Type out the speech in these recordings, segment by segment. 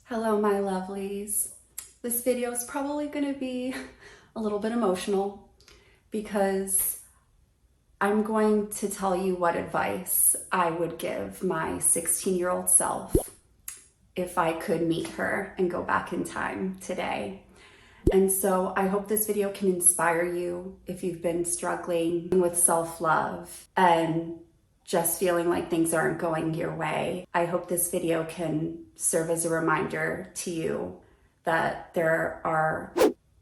Hello, my lovelies. This video is probably going to be a little bit emotional because I'm going to tell you what advice I would give my 16-year-old self if I could meet her and go back in time today. And so I hope this video can inspire you if you've been struggling with self-love and just feeling like things aren't going your way. I hope this video can serve as a reminder to you that there are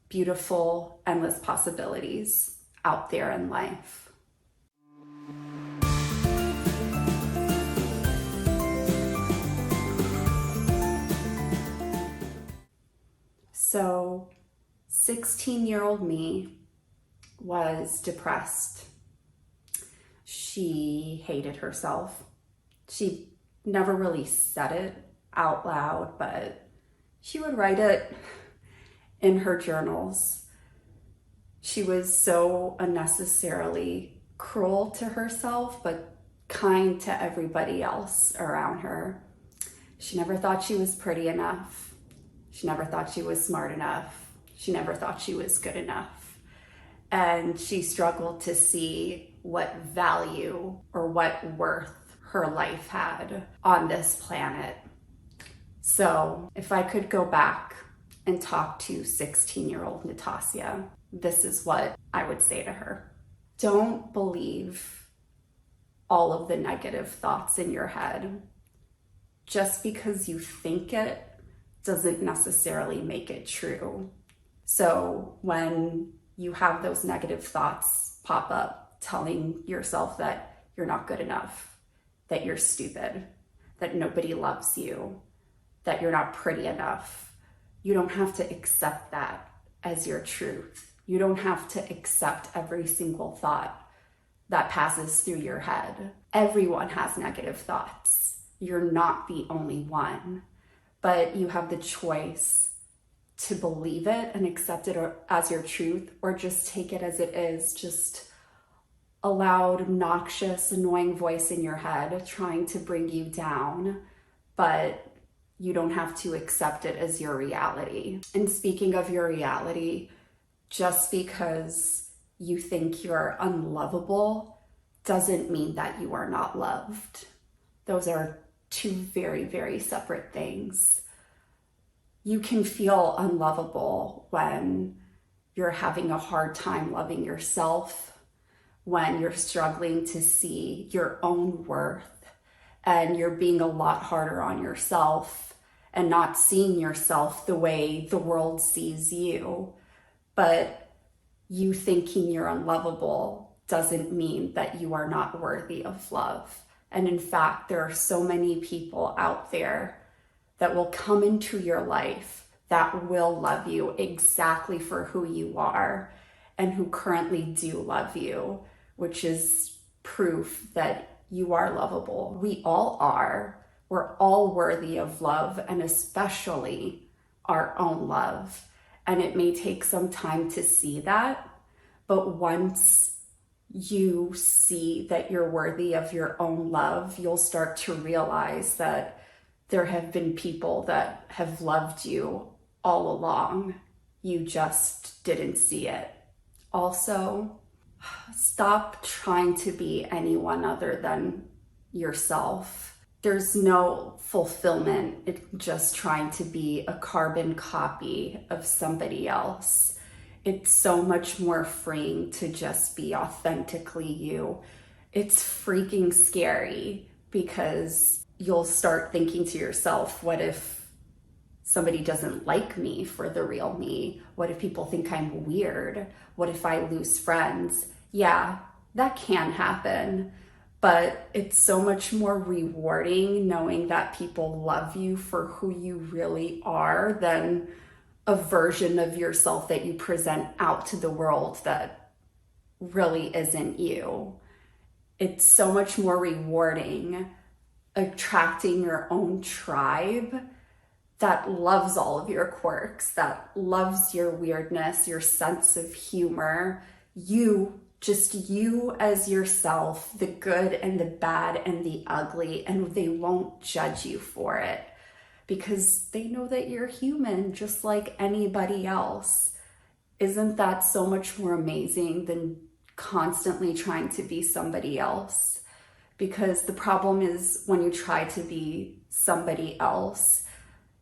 beautiful, endless possibilities out there in life. So, 16-year-old me was depressed. She hated herself. She never really said it out loud, but she would write it in her journals. She was so unnecessarily cruel to herself, but kind to everybody else around her. She never thought she was pretty enough. She never thought she was smart enough. She never thought she was good enough. And she struggled to see what value or what worth her life had on this planet. So if I could go back and talk to 16-year-old Natassia, this is what I would say to her. Don't believe all of the negative thoughts in your head. Just because you think it doesn't necessarily make it true. So when you have those negative thoughts pop up, telling yourself that you're not good enough, that you're stupid, that nobody loves you, that you're not pretty enough, you don't have to accept that as your truth. You don't have to accept every single thought that passes through your head. Everyone has negative thoughts. You're not the only one, but you have the choice to believe it and accept it as your truth, or just take it as it is, just a loud, obnoxious, annoying voice in your head trying to bring you down, but you don't have to accept it as your reality. And speaking of your reality, just because you think you're unlovable doesn't mean that you are not loved. Those are two very, very separate things. You can feel unlovable when you're having a hard time loving yourself, when you're struggling to see your own worth, and you're being a lot harder on yourself and not seeing yourself the way the world sees you. But you thinking you're unlovable doesn't mean that you are not worthy of love. And in fact, there are so many people out there that will come into your life that will love you exactly for who you are and who currently do love you, which is proof that you are lovable. We all are. We're all worthy of love, and especially our own love. And it may take some time to see that, but once you see that you're worthy of your own love, you'll start to realize that there have been people that have loved you all along. You just didn't see it. Also, stop trying to be anyone other than yourself. There's no fulfillment in just trying to be a carbon copy of somebody else. It's so much more freeing to just be authentically you. It's freaking scary because you'll start thinking to yourself, what if somebody doesn't like me for the real me? What if people think I'm weird? What if I lose friends? Yeah, that can happen, but it's so much more rewarding knowing that people love you for who you really are than a version of yourself that you present out to the world that really isn't you. It's so much more rewarding attracting your own tribe that loves all of your quirks, that loves your weirdness, your sense of humor, just you as yourself, the good and the bad and the ugly, and they won't judge you for it. because they know that you're human just like anybody else. Isn't that so much more amazing than constantly trying to be somebody else? Because the problem is when you try to be somebody else,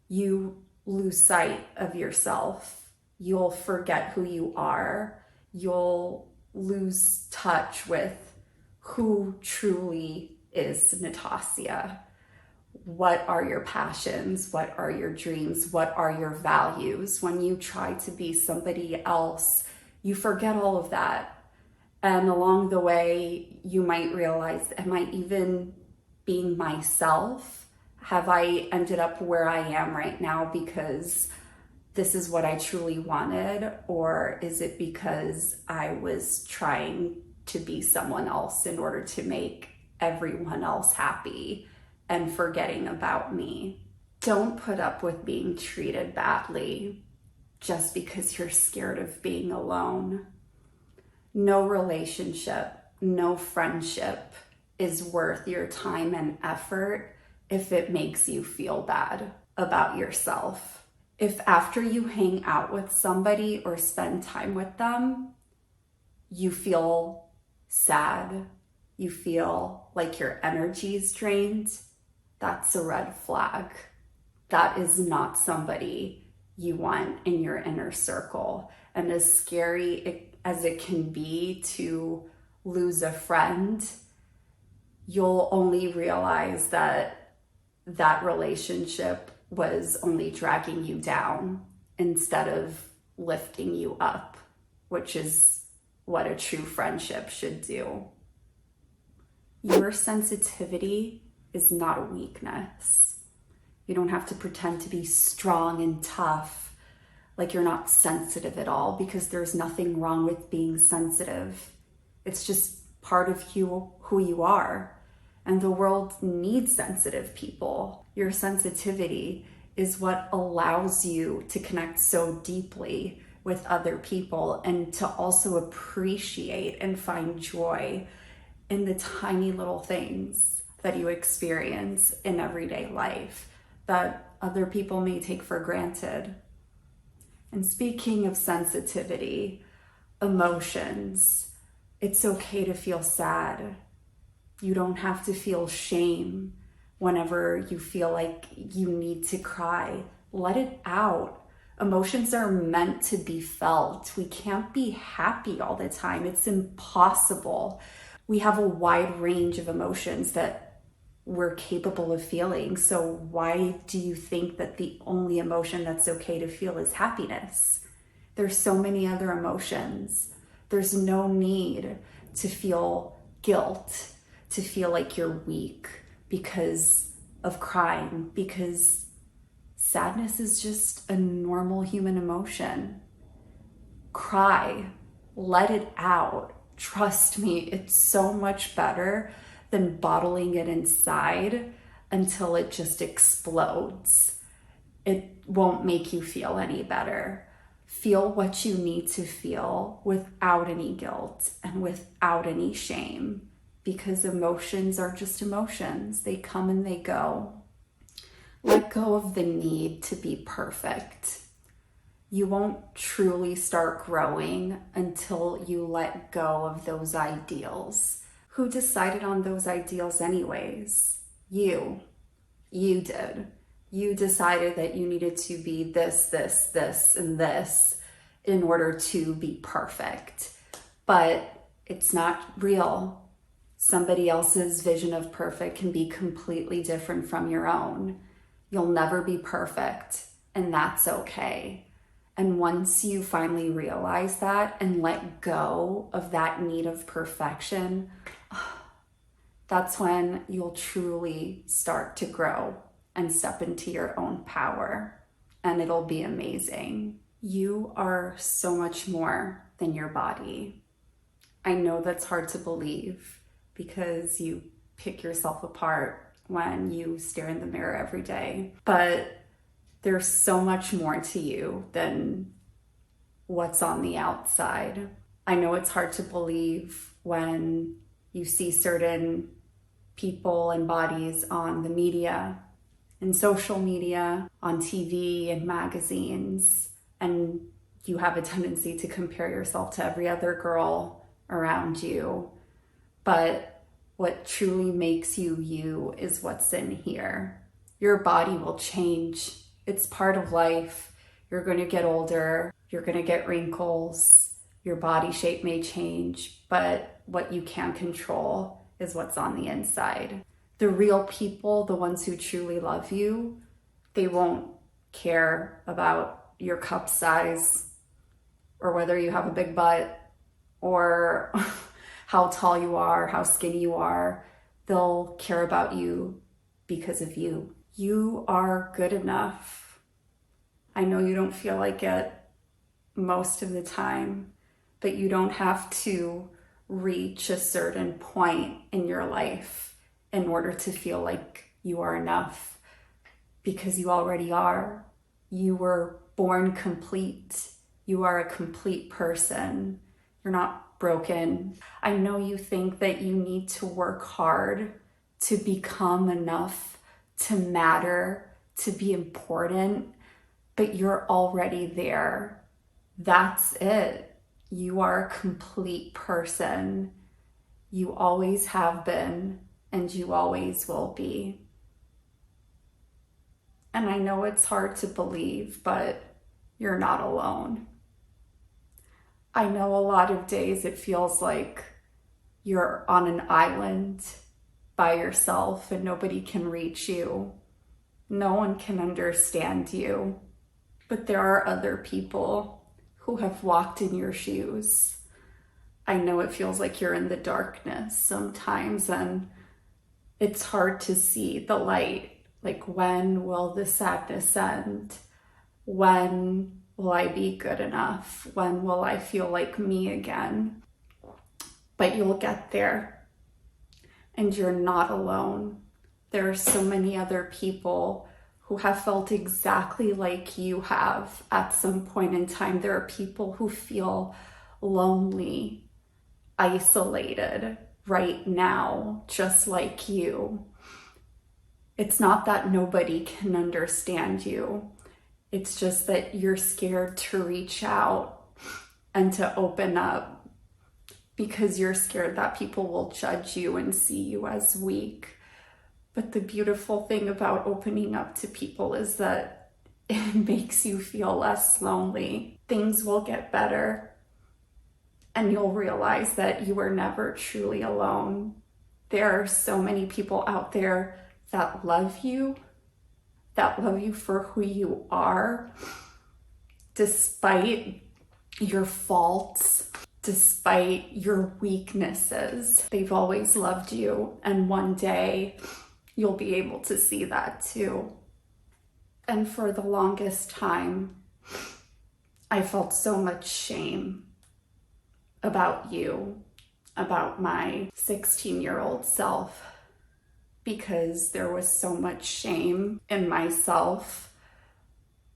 you lose sight of yourself. You'll forget who you are. You'll lose touch with who truly is Natassia. What are your passions? What are your dreams? What are your values? When you try to be somebody else, you forget all of that. And along the way, you might realize, am I even being myself? Have I ended up where I am right now because this is what I truly wanted? Or is it because I was trying to be someone else in order to make everyone else happy and forgetting about me? Don't put up with being treated badly just because you're scared of being alone. No relationship, no friendship is worth your time and effort if it makes you feel bad about yourself. If after you hang out with somebody or spend time with them, you feel sad, you feel like your energy is drained, that's a red flag. That is not somebody you want in your inner circle. And as scary as it can be to lose a friend, you'll only realize that that relationship was only dragging you down instead of lifting you up, which is what a true friendship should do. Your sensitivity is not a weakness. You don't have to pretend to be strong and tough like you're not sensitive at all, because there's nothing wrong with being sensitive. It's just part of who you are. And the world needs sensitive people. Your sensitivity is what allows you to connect so deeply with other people and to also appreciate and find joy in the tiny little things that you experience in everyday life that other people may take for granted. And speaking of sensitivity, emotions, it's okay to feel sad. You don't have to feel shame whenever you feel like you need to cry. Let it out. Emotions are meant to be felt. We can't be happy all the time. It's impossible. We have a wide range of emotions that we're capable of feeling. So why do you think that the only emotion that's okay to feel is happiness? There's so many other emotions. There's no need to feel guilt, to feel like you're weak because of crying, because sadness is just a normal human emotion. Cry, let it out. Trust me, it's so much better than bottling it inside until it just explodes. It won't make you feel any better. Feel what you need to feel without any guilt and without any shame, because emotions are just emotions. They come and they go. Let go of the need to be perfect. You won't truly start growing until you let go of those ideals. Who decided on those ideals anyways? You. You did. You decided that you needed to be this, this, this, and this in order to be perfect. But it's not real. Somebody else's vision of perfect can be completely different from your own. You'll never be perfect, and that's okay. And once you finally realize that and let go of that need of perfection, that's when you'll truly start to grow and step into your own power, and it'll be amazing. You are so much more than your body. I know that's hard to believe because you pick yourself apart when you stare in the mirror every day, but there's so much more to you than what's on the outside. I know it's hard to believe when you see certain people and bodies on the media in social media, on TV and magazines, and you have a tendency to compare yourself to every other girl around you. But what truly makes you you is what's in here. Your body will change. It's part of life. You're going to get older. You're going to get wrinkles. Your body shape may change, but what you can control is what's on the inside. The real people, the ones who truly love you, they won't care about your cup size or whether you have a big butt or how tall you are, how skinny you are. They'll care about you because of you. You are good enough. I know you don't feel like it most of the time, but you don't have to reach a certain point in your life in order to feel like you are enough, because you already are. You were born complete. You are a complete person. You're not broken. I know you think that you need to work hard to become enough, to matter, to be important, but you're already there. That's it. You are a complete person. You always have been, and you always will be. And I know it's hard to believe, but you're not alone. I know a lot of days it feels like you're on an island by yourself and nobody can reach you. No one can understand you. But there are other people who have walked in your shoes. I know it feels like you're in the darkness sometimes and it's hard to see the light. Like, when will the sadness end? When will I be good enough? When will I feel like me again? But you'll get there, and you're not alone. There are so many other people who have felt exactly like you have at some point in time. There are people who feel lonely, isolated right now, just like you. It's not that nobody can understand you. It's just that you're scared to reach out and to open up because you're scared that people will judge you and see you as weak. But the beautiful thing about opening up to people is that it makes you feel less lonely. Things will get better, and you'll realize that you were never truly alone. There are so many people out there that love you for who you are, despite your faults, despite your weaknesses. They've always loved you, and one day you'll be able to see that too. And for the longest time, I felt so much shame about you, about my 16-year-old self, because there was so much shame in myself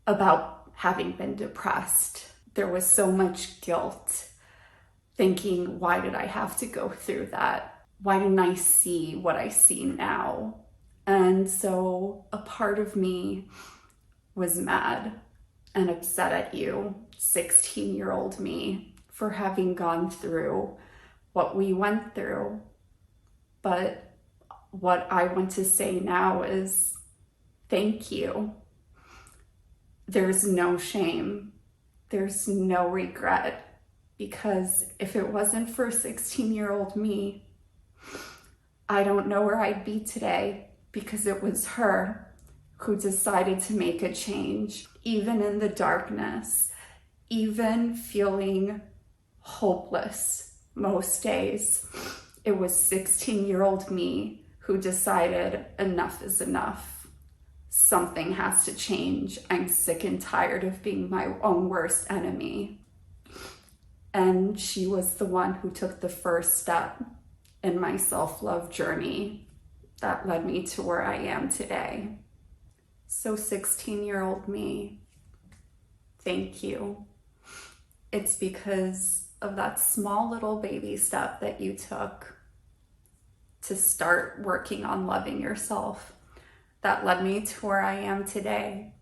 about having been depressed. There was so much guilt, thinking, why did I have to go through that? Why didn't I see what I see now? And so a part of me was mad and upset at you, 16-year-old me, for having gone through what we went through. But what I want to say now is thank you. There's no shame. There's no regret, because if it wasn't for 16-year-old me, I don't know where I'd be today, because it was her who decided to make a change, even in the darkness, even feeling hopeless most days. It was 16-year-old me who decided enough is enough. Something has to change. I'm sick and tired of being my own worst enemy. And she was the one who took the first step in my self-love journey that led me to where I am today. So 16-year-old me, thank you. It's because of that small little baby step that you took to start working on loving yourself that led me to where I am today.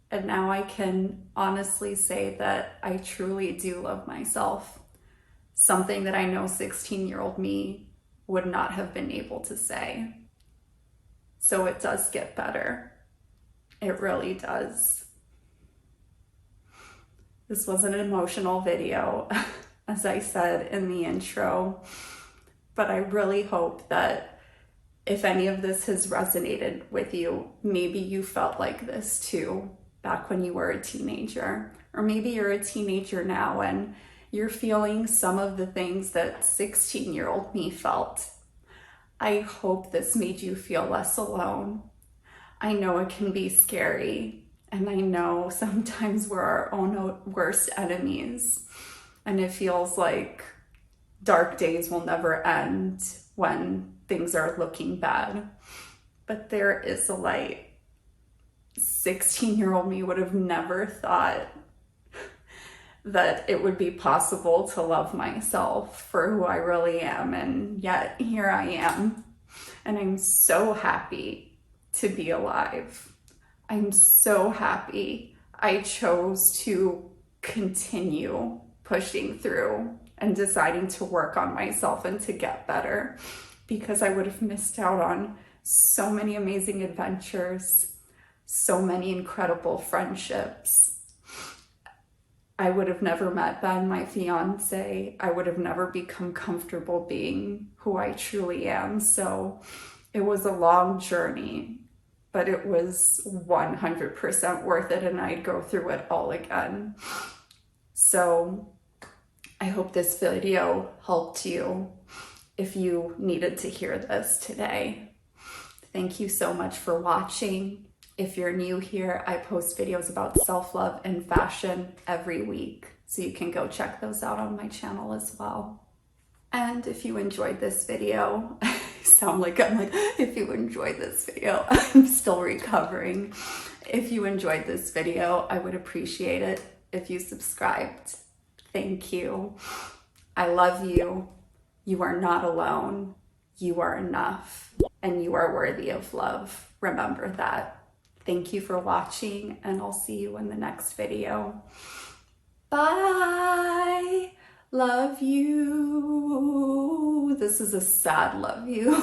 And now I can honestly say that I truly do love myself. Something that I know 16-year-old me would not have been able to say. So it does get better. It really does. This was an emotional video, as I said in the intro, but I really hope that if any of this has resonated with you, maybe you felt like this too back when you were a teenager, or maybe you're a teenager now and you're feeling some of the things that 16-year-old me felt. I hope this made you feel less alone. I know it can be scary, and I know sometimes we're our own worst enemies, and it feels like dark days will never end when things are looking bad. But there is a light. 16-year-old me would have never thought that it would be possible to love myself for who I really am, and yet here I am. And I'm so happy to be alive. I'm so happy I chose to continue pushing through and deciding to work on myself and to get better, because I would have missed out on so many amazing adventures, so many incredible friendships. I would have never met Ben, my fiance. I would have never become comfortable being who I truly am. So it was a long journey, but it was 100% worth it, and I'd go through it all again. So I hope this video helped you if you needed to hear this today. Thank you so much for watching. If you're new here, I post videos about self-love and fashion every week, so you can go check those out on my channel as well. And if you enjoyed this video, I sound like if you enjoyed this video, I'm still recovering. If you enjoyed this video, I would appreciate it if you subscribed. Thank you. I love you. You are not alone. You are enough, and you are worthy of love. Remember that. Thank you for watching, and I'll see you in the next video. Bye. Love you. This is a sad love you.